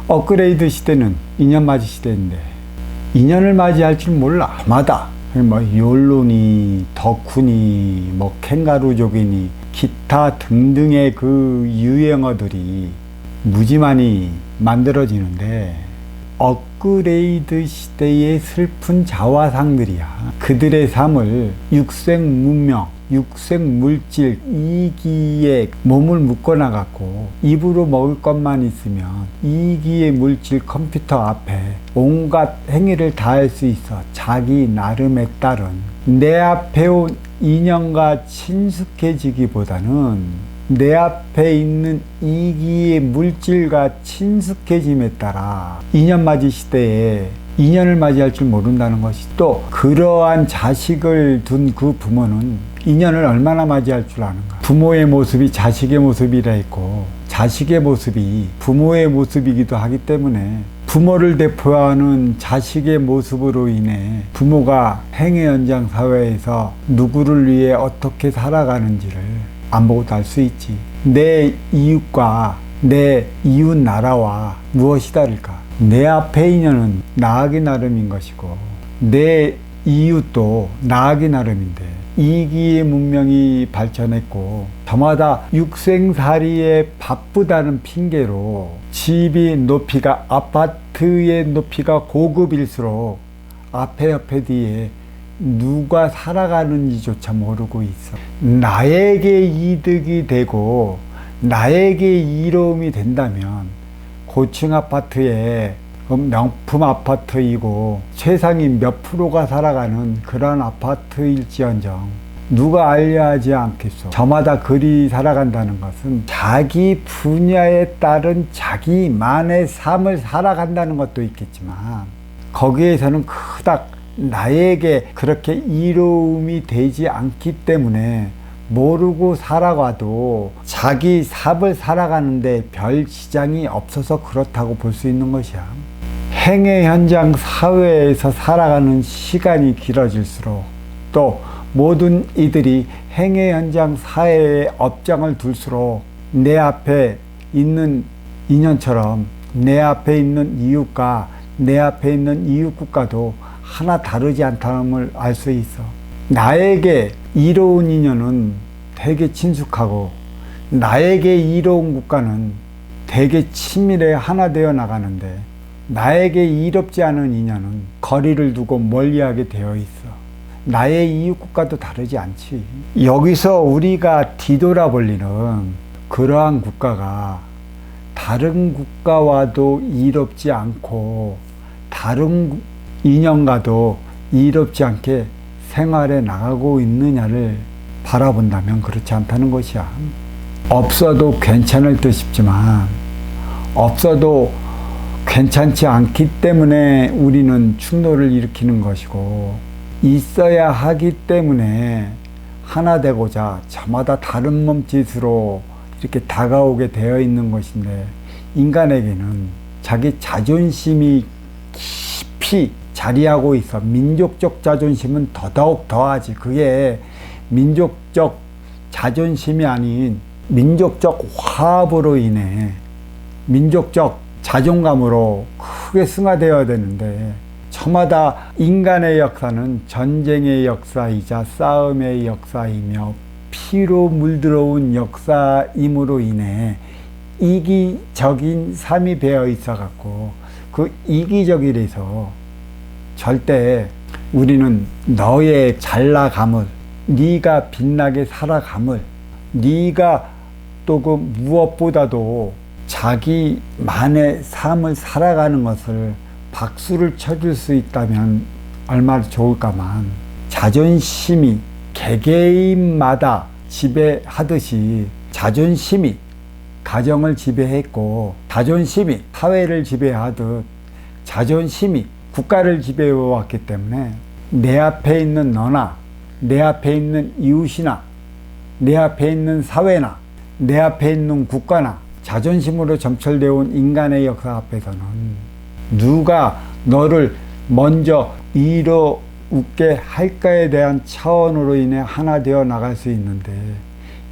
업그레이드 시대는 인연맞이 시대인데 인연을 맞이할 줄 몰라. 마다 뭐 욜로니 덕후니 뭐 캥가루족이니 기타 등등의 그 유행어들이 무지 많이 만들어지는데 업그레이드 시대의 슬픈 자화상들이야. 그들의 삶을 육생 문명, 육생 물질 이기에 몸을 묶어나갔고 입으로 먹을 것만 있으면 이기의 물질 컴퓨터 앞에 온갖 행위를 다 할 수 있어 자기 나름에 따른 내 앞에 온 인연과 친숙해지기보다는 내 앞에 있는 이기의 물질과 친숙해짐에 따라 인연맞이 시대에 인연을 맞이할 줄 모른다는 것이, 또 그러한 자식을 둔 그 부모는 인연을 얼마나 맞이할 줄 아는가. 부모의 모습이 자식의 모습이라 했고 자식의 모습이 부모의 모습이기도 하기 때문에 부모를 대표하는 자식의 모습으로 인해 부모가 행위 현장 사회에서 누구를 위해 어떻게 살아가는지를 안 보고도 알 수 있지. 내 이웃과 내 이웃 나라와 무엇이 다를까? 내 앞의 인연은 나아기 나름인 것이고 내 이웃도 나아기 나름인데 이기의 문명이 발전했고 저마다 육생살이에 바쁘다는 핑계로 집이 높이가 아파트의 높이가 고급일수록 앞에 옆에 뒤에 누가 살아가는지조차 모르고 있어. 나에게 이득이 되고 나에게 이로움이 된다면 고층 아파트에 명품 아파트이고 최상위 몇 프로가 살아가는 그런 아파트일지언정 누가 알려 하지 않겠소. 저마다 그리 살아간다는 것은 자기 분야에 따른 자기만의 삶을 살아간다는 것도 있겠지만 거기에서는 그닥 나에게 그렇게 이로움이 되지 않기 때문에 모르고 살아가도 자기 삶을 살아가는데 별 지장이 없어서 그렇다고 볼 수 있는 것이야. 행위 현장 사회에서 살아가는 시간이 길어질수록 또 모든 이들이 행위 현장 사회에 업장을 둘수록 내 앞에 있는 인연처럼 내 앞에 있는 이웃과 내 앞에 있는 이웃 국가도 하나 다르지 않다는 알 수 있어. 나에게 이로운 인연은 되게 친숙하고 나에게 이로운 국가는 되게 친밀해 하나 되어 나가는데 나에게 이롭지 않은 인연은 거리를 두고 멀리하게 되어 있어. 나의 이웃 국가도 다르지 않지. 여기서 우리가 뒤돌아볼 일은 그러한 국가가 다른 국가와도 이롭지 않고 다른 인연과도 이롭지 않게 생활해 나가고 있느냐를 바라본다면 그렇지 않다는 것이야. 없어도 괜찮을 듯 싶지만 없어도 괜찮지 않기 때문에 우리는 충돌을 일으키는 것이고 있어야 하기 때문에 하나 되고자 저마다 다른 몸짓으로 이렇게 다가오게 되어 있는 것인데 인간에게는 자기 자존심이 깊이 자리하고 있어. 민족적 자존심은 더더욱 더하지. 그게 민족적 자존심이 아닌 민족적 화합으로 인해 민족적 자존감으로 크게 승화되어야 되는데 저마다 인간의 역사는 전쟁의 역사이자 싸움의 역사이며 피로 물들어온 역사임으로 인해 이기적인 삶이 배어 있어 갖고 그 이기적이라서 절대 우리는 너의 잘나감을 네가 빛나게 살아감을 네가 또 그 무엇보다도 자기만의 삶을 살아가는 것을 박수를 쳐줄 수 있다면 얼마나 좋을까만 자존심이 개개인마다 지배하듯이 자존심이 가정을 지배했고 자존심이 사회를 지배하듯 자존심이 국가를 지배해왔기 때문에 내 앞에 있는 너나 내 앞에 있는 이웃이나 내 앞에 있는 사회나 내 앞에 있는 국가나 자존심으로 점철되어 온 인간의 역사 앞에서는 누가 너를 먼저 이뤄 웃게 할까에 대한 차원으로 인해 하나 되어 나갈 수 있는데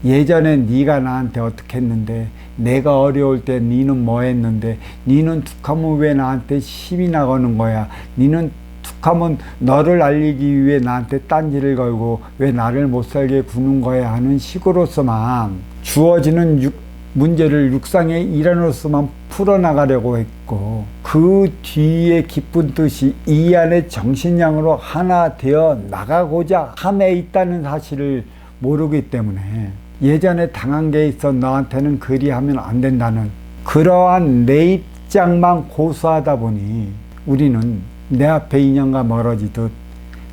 예전에 네가 나한테 어떻게 했는데, 내가 어려울 때 니는 뭐 했는데, 니는 툭하면 왜 나한테 시비 나가는 거야, 니는 툭하면 너를 알리기 위해 나한테 딴지를 걸고 왜 나를 못살게 구는 거야 하는 식으로서만 주어지는 문제를 육상의 일환으로서만 풀어나가려고 했고, 그 뒤에 깊은 뜻이 이 안에 정신량으로 하나 되어 나가고자 함에 있다는 사실을 모르기 때문에 예전에 당한 게 있어 너한테는 그리하면 안 된다는 그러한 내 입장만 고수하다 보니 우리는 내 앞에 인연과 멀어지듯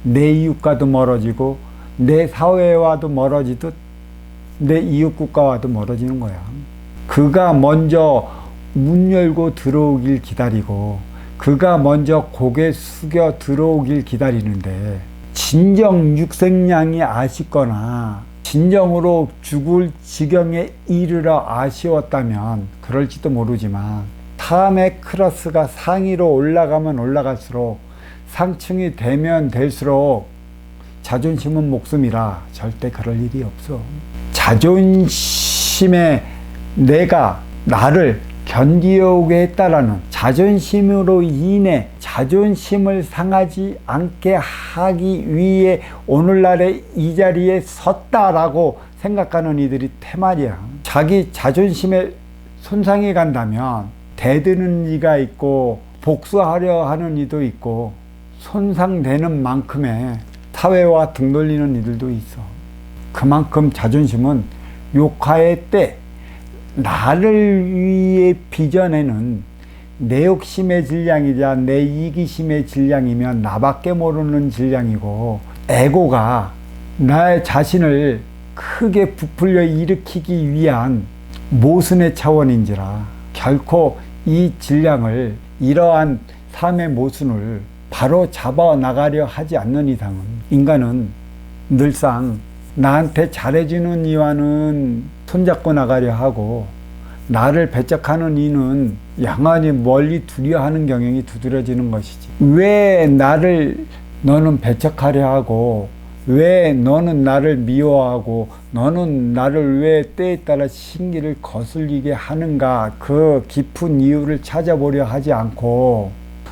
내 이웃과도 멀어지고 내 사회와도 멀어지듯 내 이웃 국가와도 멀어지는 거야. 그가 먼저 문 열고 들어오길 기다리고 그가 먼저 고개 숙여 들어오길 기다리는데, 진정 육생량이 아쉽거나 진정으로 죽을 지경에 이르러 아쉬웠다면 그럴지도 모르지만, 탐의 크로스가 상위로 올라가면 올라갈수록 상층이 되면 될수록 자존심은 목숨이라 절대 그럴 일이 없어. 자존심에 내가 나를 견디어오게 했다라는 자존심으로 인해 자존심을 상하지 않게 하기 위해 오늘날의 이 자리에 섰다라고 생각하는 이들이 태말이야. 자기 자존심에 손상이 간다면 대드는 이가 있고 복수하려 하는 이도 있고 손상되는 만큼의 사회와 등 돌리는 이들도 있어. 그만큼 자존심은 욕화의 때 나를 위해 빚어내는 내 욕심의 질량이자 내 이기심의 질량이면 나밖에 모르는 질량이고, 에고가 나의 자신을 크게 부풀려 일으키기 위한 모순의 차원인지라 결코 이 질량을, 이러한 삶의 모순을 바로 잡아 나가려 하지 않는 이상은 인간은 늘상 나한테 잘해주는 이와는 손잡고 나가려 하고 나를 배척하는 이는 양안히 멀리 두려 하는 경향이 두드러지는 것이지. 왜 나를 너는 배척하려 하고, 왜 너는 나를 미워하고, 너는 나를 왜 때에 따라 신기를 거슬리게 하는가, 그 깊은 이유를 찾아보려 하지 않고,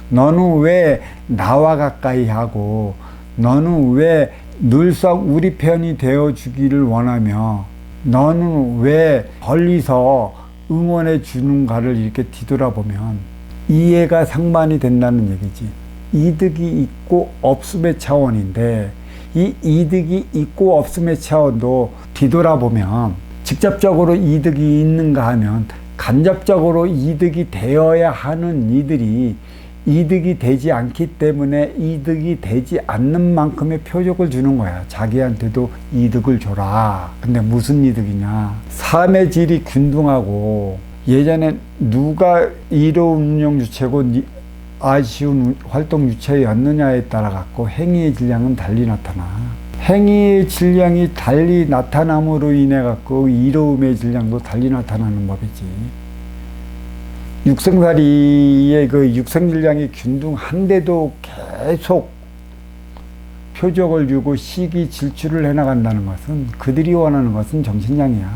너는 왜 나와 가까이 하고, 너는 왜 늘상 우리 편이 되어주기를 원하며, 너는 왜 멀리서 응원해 주는가를 이렇게 뒤돌아보면 이해가 상반이 된다는 얘기지. 이득이 있고 없음의 차원인데, 이 이득이 있고 없음의 차원도 뒤돌아보면 직접적으로 이득이 있는가 하면 간접적으로 이득이 되어야 하는 이들이 이득이 되지 않기 때문에 이득이 되지 않는 만큼의 표적을 주는 거야. 자기한테도 이득을 줘라. 근데 무슨 이득이냐? 삶의 질이 균등하고, 예전에 누가 이로운 운영 주체고 아쉬운 활동 주체였느냐에 따라 갖고 행위의 질량은 달리 나타나. 행위의 질량이 달리 나타남으로 인해 갖고 이로움의 질량도 달리 나타나는 법이지. 육생살이의 그 육생질량이 균등한데도 계속 표적을 주고 시기 질주를 해나간다는 것은, 그들이 원하는 것은 정신량이야.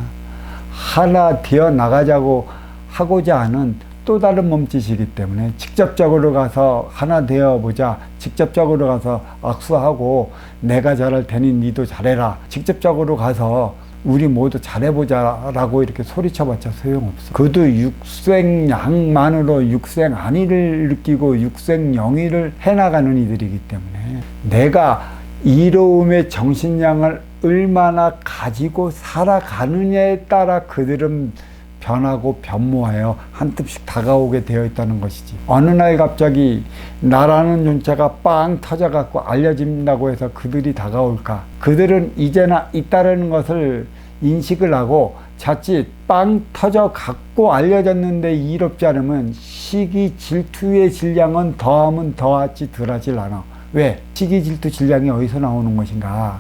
하나 되어 나가자고 하고자 하는 또 다른 몸짓이기 때문에 직접적으로 가서 하나 되어보자, 직접적으로 가서 악수하고 내가 잘할 테니 니도 잘해라, 직접적으로 가서 우리 모두 잘해보자 라고 이렇게 소리쳐봤자 소용없어. 그도 육생양만으로 육생안위를 느끼고 육생영위를 해나가는 이들이기 때문에, 내가 이로움의 정신량을 얼마나 가지고 살아가느냐에 따라 그들은 변하고 변모하여 한 뼘씩 다가오게 되어 있다는 것이지. 어느 날 갑자기 나라는 존재가 빵 터져갖고 알려진다고 해서 그들이 다가올까? 그들은 이제나 있다는 것을 인식을 하고 자칫 빵 터져 갖고 알려졌는데 이롭지 않으면 시기 질투의 질량은 더하면 더하지 덜하질 않아. 왜? 시기 질투 질량이 어디서 나오는 것인가?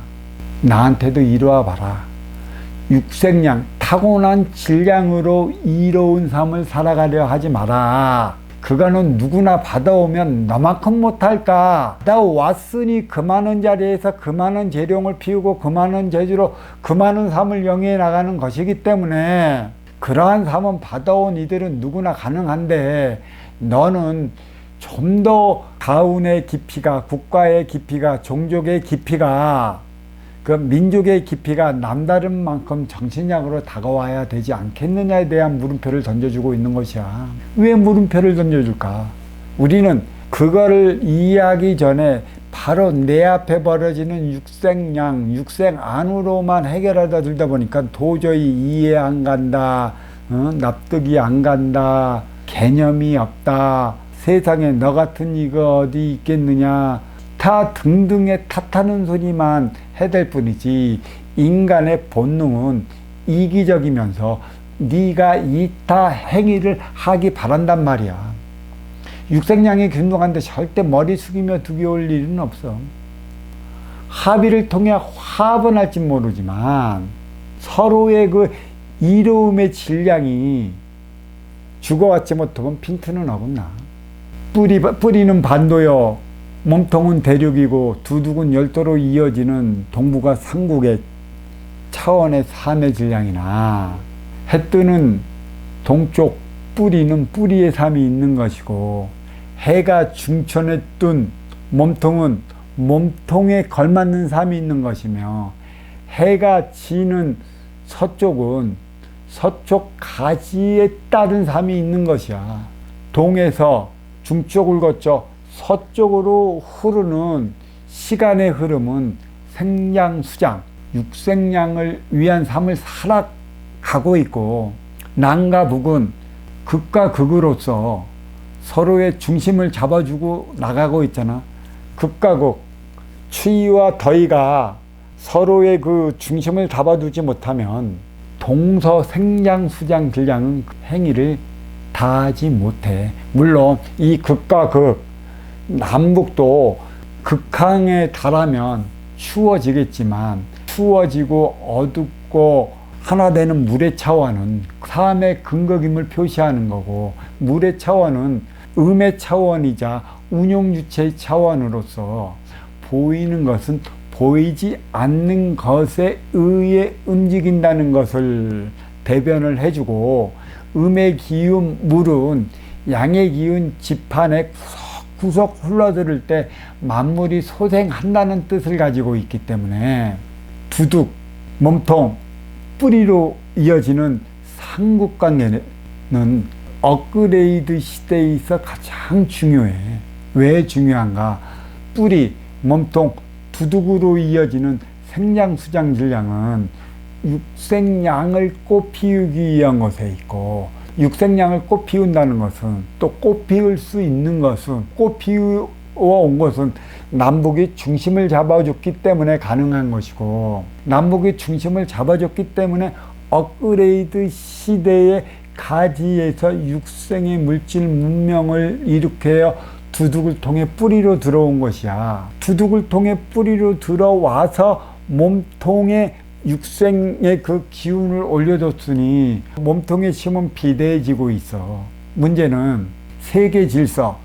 나한테도 이루어 봐라. 육생량, 타고난 질량으로 이로운 삶을 살아가려 하지 마라. 그거는 누구나 받아오면 너만큼 못할까? 나 왔으니 그 많은 자리에서 그 많은 재령을 피우고 그 많은 재주로 그 많은 삶을 영위해 나가는 것이기 때문에 그러한 삶은 받아온 이들은 누구나 가능한데 너는 좀 더 가운의 깊이가, 국가의 깊이가, 종족의 깊이가, 그 민족의 깊이가 남다른 만큼 정신력으로 다가와야 되지 않겠느냐에 대한 물음표를 던져주고 있는 것이야. 왜 물음표를 던져줄까? 우리는 그거를 이해하기 전에 바로 내 앞에 벌어지는 육생양, 육생 안으로만 해결하다 들다 보니까 도저히 이해 안 간다, 납득이 안 간다, 개념이 없다, 세상에 너 같은 이가 어디 있겠느냐, 다 등등의 탓하는 소리만 해댈 뿐이지 인간의 본능은 이기적이면서 네가 이타 행위를 하기 바란단 말이야. 육생양이 균등한데 절대 머리 숙이며 두기 올 일은 없어. 합의를 통해 화합은 할지 모르지만 서로의 그 이로움의 질량이 죽어왔지 못하면 핀트는 어긋나. 뿌리는 반도여 몸통은 대륙이고 두둑은 열도로 이어지는 동북아 삼국의 차원의 삶의 질량이나 해 뜨는 동쪽 뿌리는 뿌리의 삶이 있는 것이고 해가 중천에 뜬 몸통은 몸통에 걸맞는 삶이 있는 것이며 해가 지는 서쪽은 서쪽 가지에 따른 삶이 있는 것이야. 동에서 중쪽을 거쳐 서쪽으로 흐르는 시간의 흐름은 생양수장, 육생양을 위한 삶을 살아가고 있고 남과 북은 극과 극으로서 서로의 중심을 잡아주고 나가고 있잖아. 극과 극, 추위와 더위가 서로의 그 중심을 잡아두지 못하면 동서 생양수장 질량은 행위를 다하지 못해. 물론 이 극과 극, 남북도 극한에 달하면 추워지겠지만 추워지고 어둡고 하나 되는 물의 차원은 삶의 근거임을 표시하는 거고 물의 차원은 음의 차원이자 운용주체의 차원으로서 보이는 것은 보이지 않는 것에 의해 움직인다는 것을 대변을 해주고 음의 기운 물은 양의 기운 지판에 구석 흘러들을 때 만물이 소생한다는 뜻을 가지고 있기 때문에 두둑, 몸통, 뿌리로 이어지는 삼국관계는 업그레이드 시대에 있어 가장 중요해. 왜 중요한가? 뿌리, 몸통, 두둑으로 이어지는 생양수장 질량은 육생양을 꽃 피우기 위한 것에 있고 육생양을 꽃 피운다는 것은 또 꽃 피울 수 있는 것은 꽃 피워 온 것은 남북이 중심을 잡아줬기 때문에 가능한 것이고 남북이 중심을 잡아줬기 때문에 업그레이드 시대의 가지에서 육생의 물질 문명을 일으켜 두둑을 통해 뿌리로 들어온 것이야. 두둑을 통해 뿌리로 들어와서 몸통에 육생의 그 기운을 올려줬으니 몸통의 힘은 비대해지고 있어. 문제는 세계 질서,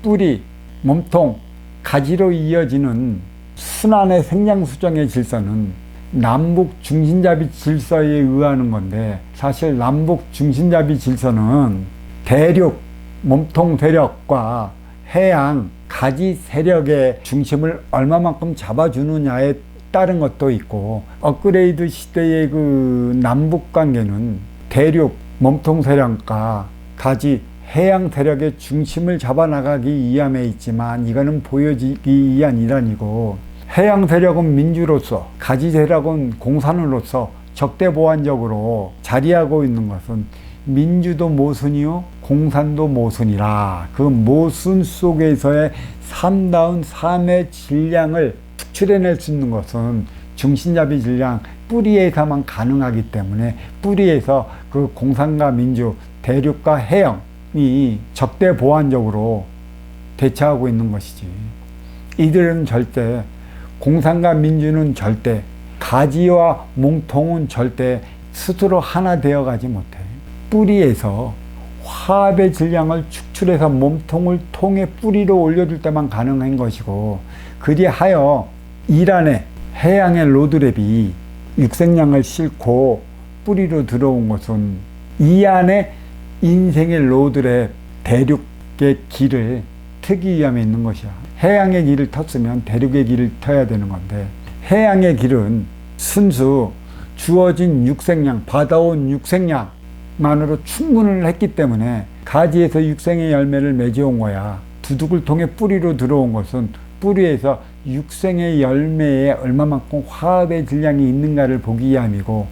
뿌리, 몸통, 가지로 이어지는 순환의 생양수정의 질서는 남북 중심잡이 질서에 의하는 건데 사실 남북 중심잡이 질서는 대륙, 몸통 세력과 해양, 가지 세력의 중심을 얼마만큼 잡아주느냐에 따른 것도 있고 업그레이드 시대의 그 남북 관계는 대륙, 몸통 세력과 가지, 해양 세력의 중심을 잡아나가기 위함에 있지만 이거는 보여지기 위한 일환이고 해양 세력은 민주로서 가지 세력은 공산으로서 적대보완적으로 자리하고 있는 것은 민주도 모순이요 공산도 모순이라 그 모순 속에서의 삶다운 삶의 질량을 추출해낼 수 있는 것은 중심잡이 질량 뿌리에서만 가능하기 때문에 뿌리에서 그 공산과 민주, 대륙과 해양이 적대보완적으로 대처하고 있는 것이지. 이들은 절대 공산과 민주는 절대 가지와 몸통은 절대 스스로 하나 되어가지 못해. 뿌리에서 화합의 질량을 축출해서 몸통을 통해 뿌리로 올려줄 때만 가능한 것이고, 그리하여 이란의 해양의 로드랩이 육생량을 싣고 뿌리로 들어온 것은 이 안에 인생의 로드랩 대륙의 길을 트기 위함에 있는 것이야. 해양의 길을 텄으면 대륙의 길을 터야 되는 건데, 해양의 길은 순수 주어진 육생량, 받아온 육생량만으로 충분을 했기 때문에 가지에서 육생의 열매를 맺어온 거야. 두둑을 통해 뿌리로 들어온 것은 뿌리에서 육생의 열매에 얼마만큼 화합의 질량이 있는가를 보기 위함이고,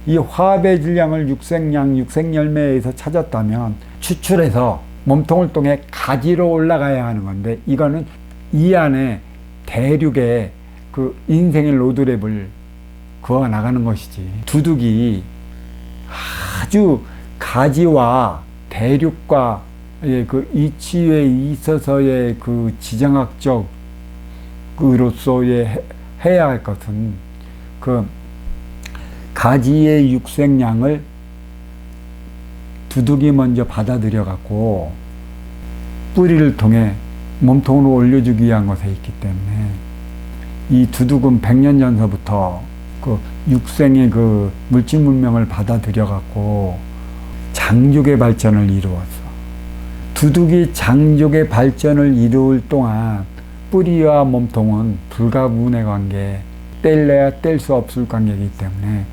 이 화합의 질량을 육생량, 육생열매에서 찾았다면 추출해서 몸통을 통해 가지로 올라가야 하는 건데, 이거는 이 안에 대륙의 그 인생의 로드랩을 그어 나가는 것이지. 두둑이 아주 가지와 대륙과의 그 이치에 있어서의 그 지정학적 으로서의 해야 할 것은 그 가지의 육생량을 두둑이 먼저 받아들여 갖고 뿌리를 통해 몸통으로 올려주기 위한 것에 있기 때문에, 이 두둑은 100년 전서부터 그 육생의 그 물질 문명을 받아들여 갖고 장족의 발전을 이루었어. 두둑이 장족의 발전을 이룰 동안 뿌리와 몸통은 불가분의 관계, 뗄래야 뗄 수 없을 관계이기 때문에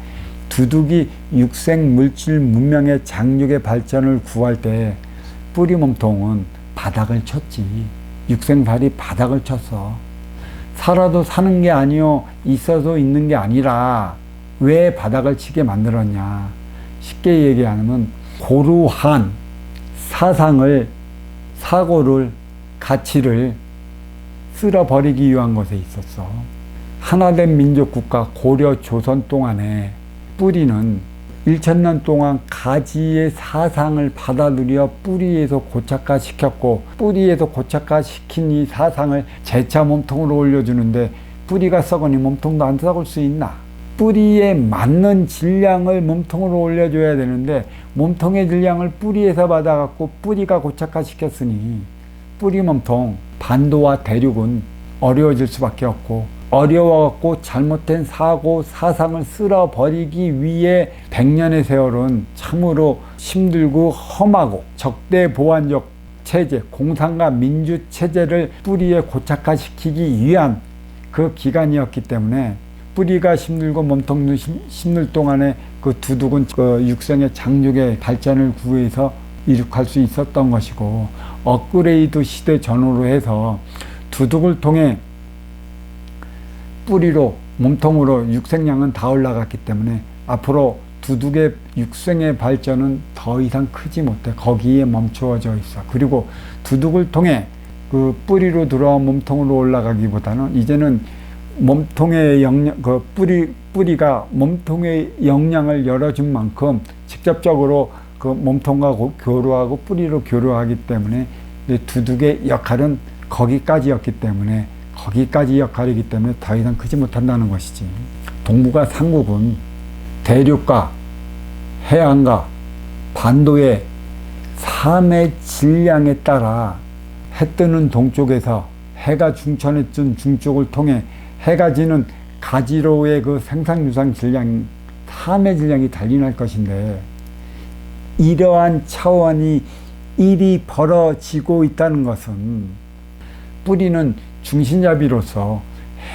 두둑이 육생 물질 문명의 장족의 발전을 구할 때 뿌리 몸통은 바닥을 쳤지. 육생살이 바닥을 쳤어. 살아도 사는 게 아니요, 있어도 있는 게 아니라 왜 바닥을 치게 만들었냐. 쉽게 얘기하면 고루한 사상을, 사고를, 가치를 쓸어버리기 위한 것에 있었어. 하나된 민족국가 고려 조선 동안에 뿌리는 1000년 동안 가지의 사상을 받아들여 뿌리에서 고착화시켰고, 뿌리에서 고착화시킨 이 사상을 재차 몸통으로 올려주는데, 뿌리가 썩으니 몸통도 안 썩을 수 있나? 뿌리에 맞는 질량을 몸통으로 올려줘야 되는데, 몸통의 질량을 뿌리에서 받아갖고 뿌리가 고착화시켰으니 뿌리 몸통, 반도와 대륙은 어려워질 수밖에 없고, 어려워갖고 잘못된 사고, 사상을 쓸어버리기 위해 100년의 세월은 참으로 힘들고 험하고 적대 보완적 체제, 공산과 민주 체제를 뿌리에 고착화시키기 위한 그 기간이었기 때문에, 뿌리가 힘들고 몸통도 힘들 동안에 그 두둑은 그 육생의 장족의 발전을 구해서 이룩할 수 있었던 것이고, 업그레이드 시대 전후로 해서 두둑을 통해 뿌리로 몸통으로 육생량은 다 올라갔기 때문에 앞으로 두둑의 육생의 발전은 더 이상 크지 못해. 거기에 멈추어져 있어. 그리고 두둑을 통해 그 뿌리로 들어온 몸통으로 올라가기보다는 이제는 몸통의 영양, 그 뿌리가 몸통의 영양을 열어준 만큼 직접적으로 그 몸통과 교류하고 뿌리로 교류하기 때문에 두둑의 역할은 거기까지였기 때문에, 거기까지 역할이기 때문에 더 이상 크지 못한다는 것이지. 동북아 삼국은 대륙과 해안과 반도의 삶의 질량에 따라 해 뜨는 동쪽에서 해가 중천에 뜬 중쪽을 통해 해가 지는 가지로의 그 생산유상 질량, 삶의 질량이 달리날 것인데, 이러한 차원이 일이 벌어지고 있다는 것은 뿌리는 중심잡이로서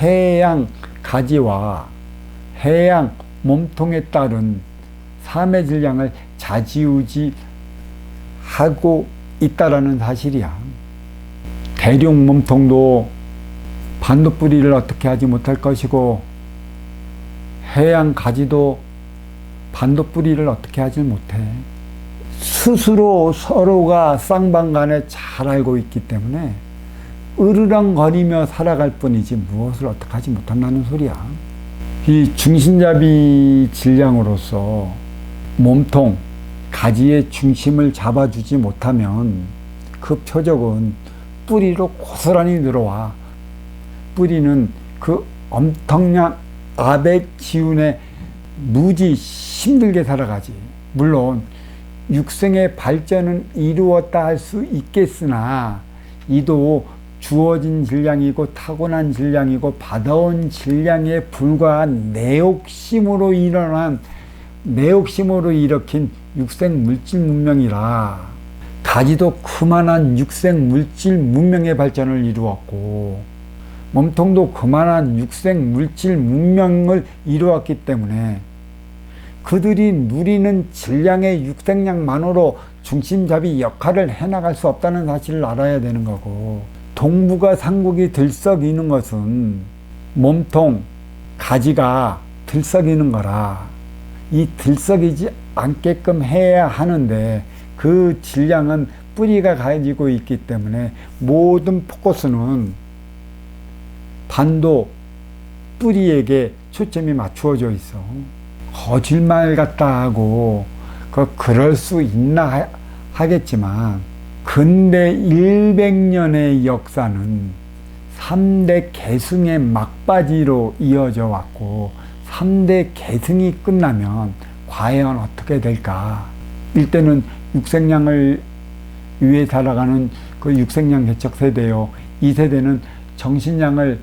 해양 가지와 해양 몸통에 따른 삶의 질량을 좌지우지하고 있다라는 사실이야. 대륙 몸통도 반도 뿌리를 어떻게 하지 못할 것이고, 해양 가지도 반도 뿌리를 어떻게 하지 못해. 스스로 서로가 쌍방간에 잘 알고 있기 때문에 으르렁거리며 살아갈 뿐이지 무엇을 어떻게 하지 못한다는 소리야. 이 중심잡이 질량으로서 몸통, 가지의 중심을 잡아주지 못하면 그 표적은 뿌리로 고스란히 들어와. 뿌리는 그 엄청난 아백 기운에 무지 힘들게 살아가지. 물론 육생의 발전은 이루었다 할 수 있겠으나 이도 주어진 질량이고 타고난 질량이고 받아온 질량에 불과한 내욕심으로 일으킨 육생 물질 문명이라 가지도 그만한 육생 물질 문명의 발전을 이루었고 몸통도 그만한 육생 물질 문명을 이루었기 때문에 그들이 누리는 질량의 육생량만으로 중심잡이 역할을 해나갈 수 없다는 사실을 알아야 되는 거고, 동북아 삼국이 들썩이는 것은 몸통, 가지가 들썩이는 거라 이 들썩이지 않게끔 해야 하는데 그 질량은 뿌리가 가지고 있기 때문에 모든 포커스는 반도 뿌리에게 초점이 맞추어져 있어. 거짓말 같다 하고 그럴 수 있나 하겠지만 근대 100년의 역사는 3대 계승의 막바지로 이어져 왔고 3대 계승이 끝나면 과연 어떻게 될까? 일대는 육생량을 위해 살아가는 그 육생량 개척 세대요. 2세대는 정신량을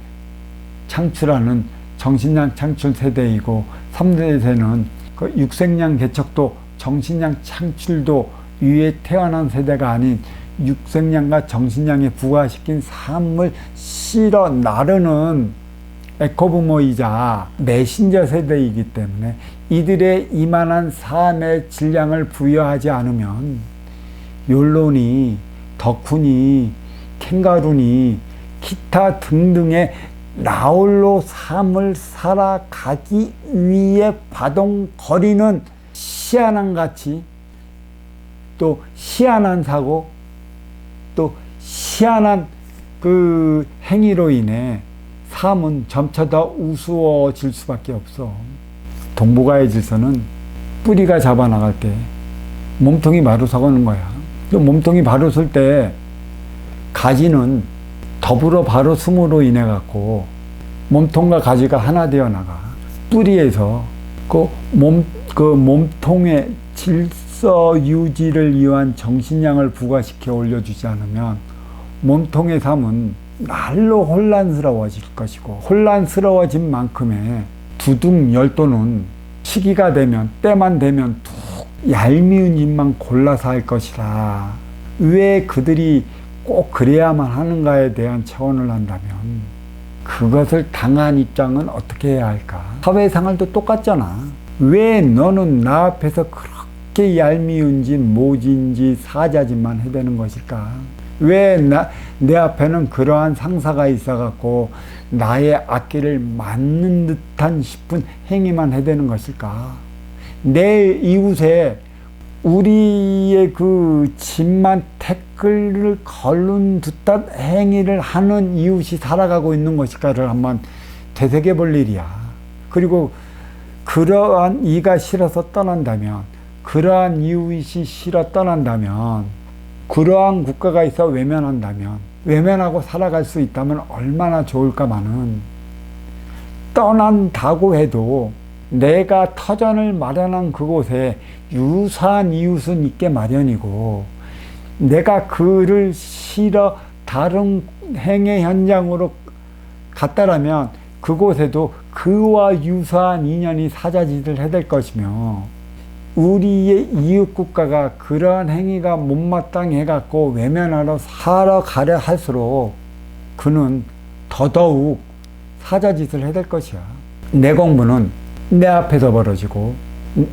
창출하는 정신량 창출 세대이고 3세대는 그 육생량 개척도 정신량 창출도 위에 태어난 세대가 아닌 육생량과 정신량에 부과시킨 삶을 실어 나르는 에코부모이자 메신저 세대이기 때문에 이들의 이만한 삶의 질량을 부여하지 않으면 욜로니, 덕후니, 캥가루니 기타 등등의 나홀로 삶을 살아가기 위해 바동거리는 희한한 가치, 또 희한한 사고, 또 희한한 그 행위로 인해 삶은 점차 더 우스워질 수밖에 없어. 동북아의 질서는 뿌리가 잡아나갈 때 몸통이 바로 서가는 거야. 그 몸통이 바로 설 때 가지는 더불어 바로 숨으로 인해 갖고 몸통과 가지가 하나 되어 나가. 뿌리에서 그 몸통의 질서 유지를 위한 정신량을 부과시켜 올려주지 않으면 몸통의 삶은 날로 혼란스러워질 것이고 혼란스러워진 만큼의 두둥 열도는 시기가 되면 때만 되면 툭 얄미운 입만 골라서 할 것이라. 왜 그들이 꼭 그래야만 하는가에 대한 체험을 한다면 그것을 당한 입장은 어떻게 해야 할까? 사회생활도 똑같잖아. 왜 너는 나 앞에서 그렇게 얄미운지 모진지 사자짓만 해대는 것일까? 왜 내 앞에는 그러한 상사가 있어갖고 나의 악기를 맞는 듯한 싶은 행위만 해대는 것일까? 내 이웃에 우리의 그 집만 태클을 걸른 듯한 행위를 하는 이웃이 살아가고 있는 것일까를 한번 되새겨 볼 일이야. 그리고 그러한 이가 싫어서 떠난다면, 그러한 이웃이 싫어 떠난다면, 그러한 국가가 있어 외면한다면, 외면하고 살아갈 수 있다면 얼마나 좋을까마는, 떠난다고 해도 내가 터전을 마련한 그곳에 유사한 이웃은 있게 마련이고, 내가 그를 싫어 다른 행의 현장으로 갔다라면 그곳에도 그와 유사한 인연이 사자짓을 해댈 것이며, 우리의 이웃 국가가 그러한 행위가 못마땅해 갖고 외면하러 살아가려 할수록 그는 더더욱 사자짓을 해댈 것이야. 내 공부는 내 앞에서 벌어지고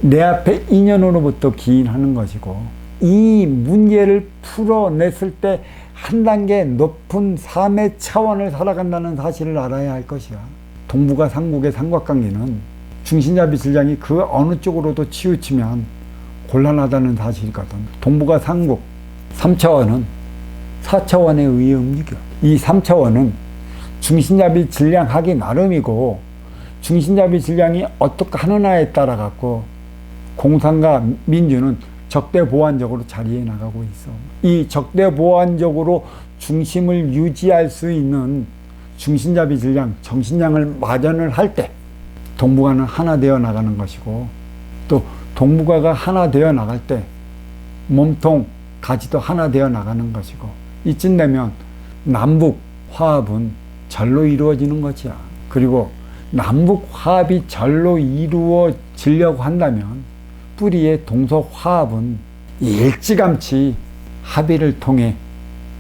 내 앞에 인연으로부터 기인하는 것이고, 이 문제를 풀어냈을 때 한 단계 높은 삶의 차원을 살아간다는 사실을 알아야 할 것이야. 동북아 삼국의 삼각관계는 중심잡이 질량이 그 어느 쪽으로도 치우치면 곤란하다는 사실이거든. 동북아 삼국 3차원은 4차원에 의해 움직여. 이 3차원은 중심잡이 질량하기 나름이고, 중심잡이 질량이 어떻게 하느냐에 따라 갖고 공산과 민주는 적대보완적으로 자리해 나가고 있어. 이 적대보완적으로 중심을 유지할 수 있는 중심잡이 질량, 정신량을 마련을 할 때 동북아는 하나 되어 나가는 것이고, 또 동북아가 하나 되어 나갈 때 몸통, 가지도 하나 되어 나가는 것이고, 이쯤 되면 남북 화합은 절로 이루어지는 것이야. 그리고 남북 화합이 절로 이루어지려고 한다면 뿌리의 동서 화합은 일찌감치 합의를 통해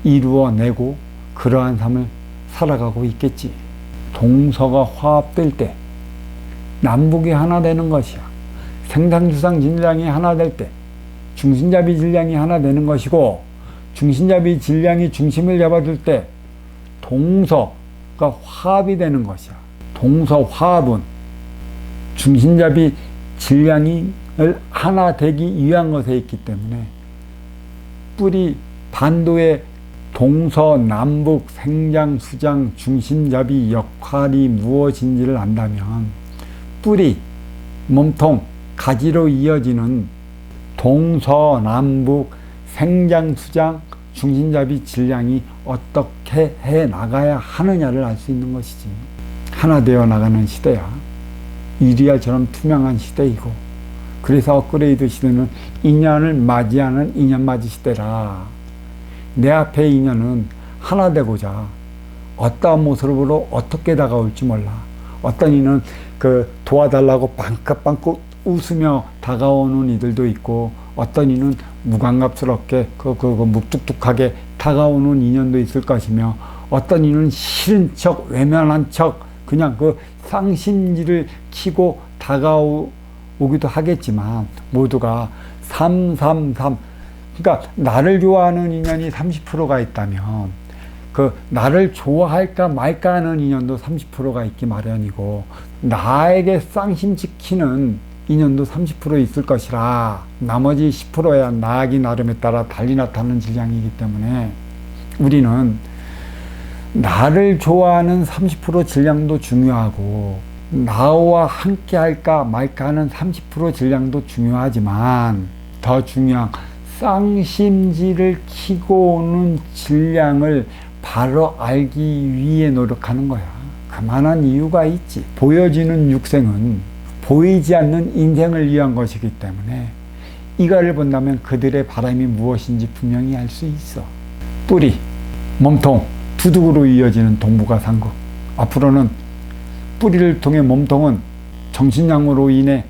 이루어내고 그러한 삶을 살아가고 있겠지. 동서가 화합될 때 남북이 하나 되는 것이야. 생산주상 질량이 하나 될 때 중심잡이 질량이 하나 되는 것이고, 중심잡이 질량이 중심을 잡아줄 때 동서가 화합이 되는 것이야. 동서 화합은 중심잡이 질량을 하나 되기 위한 것에 있기 때문에 뿌리 반도의 동서 남북 생장 수장 중심잡이 역할이 무엇인지를 안다면 뿌리 몸통 가지로 이어지는 동서남북 생장수장 중심잡이 질량이 어떻게 해 나가야 하느냐를 알 수 있는 것이지. 하나 되어 나가는 시대야. 유리알처럼 투명한 시대이고, 그래서 업그레이드 시대는 인연을 맞이하는 인연맞이 시대라. 내 앞의 인연은 하나 되고자 어떠한 모습으로 어떻게 다가올지 몰라. 어떤 이는 도와달라고 빵긋빵긋 웃으며 다가오는 이들도 있고, 어떤 이는 무감각스럽게 묵뚝뚝하게 다가오는 인연도 있을 것이며, 어떤 이는 싫은 척 외면한 척 그냥 쌍심지를 키고 다가오기도 하겠지만, 모두가 333, 그러니까 나를 좋아하는 인연이 30%가 있다면 나를 좋아할까 말까 하는 인연도 30%가 있기 마련이고, 나에게 쌍심지키는 인연도 30% 있을 것이라, 나머지 10%야 나하기 나름에 따라 달리 나타나는 질량이기 때문에 우리는 나를 좋아하는 30% 질량도 중요하고, 나와 함께 할까 말까 하는 30% 질량도 중요하지만, 더 중요한 쌍심지를 키고 오는 질량을 바로 알기 위해 노력하는 거야. 그만한 이유가 있지. 보여지는 육생은 보이지 않는 인생을 위한 것이기 때문에 이거를 본다면 그들의 바람이 무엇인지 분명히 알 수 있어. 뿌리, 몸통, 두둑으로 이어지는 동북아상국. 앞으로는 뿌리를 통해 몸통은 정신량으로 인해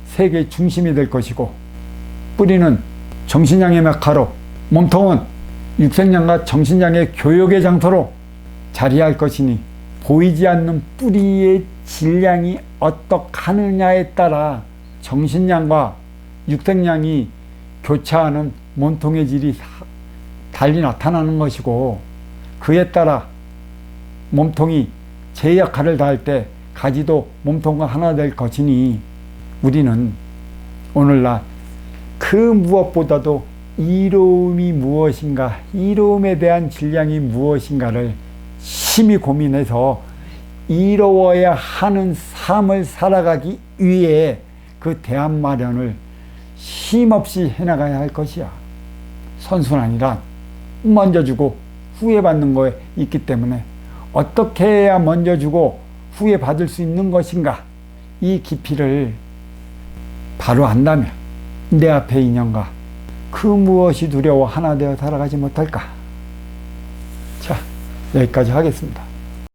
세계의 중심이 될 것이고, 뿌리는 정신량의 메카로, 몸통은 육생량과 정신량의 교역의 장소로 자리할 것이니, 보이지 않는 뿌리의 질량이 어떡하느냐에 따라 정신량과 육생량이 교차하는 몸통의 질이 달리 나타나는 것이고, 그에 따라 몸통이 제 역할을 다할 때 가지도 몸통과 하나 될 것이니, 우리는 오늘날 그 무엇보다도 이로움이 무엇인가, 이로움에 대한 질량이 무엇인가를 심히 고민해서 이로워야 하는 삶을 살아가기 위해 그 대안 마련을 쉼없이 해나가야 할 것이야. 선순환이란 먼저 주고 후회 받는 거에 있기 때문에, 어떻게 해야 먼저 주고 후회 받을 수 있는 것인가, 이 깊이를 바로 안다면 내 앞의 인연과 그 무엇이 두려워 하나 되어 살아가지 못할까. 자, 여기까지 하겠습니다.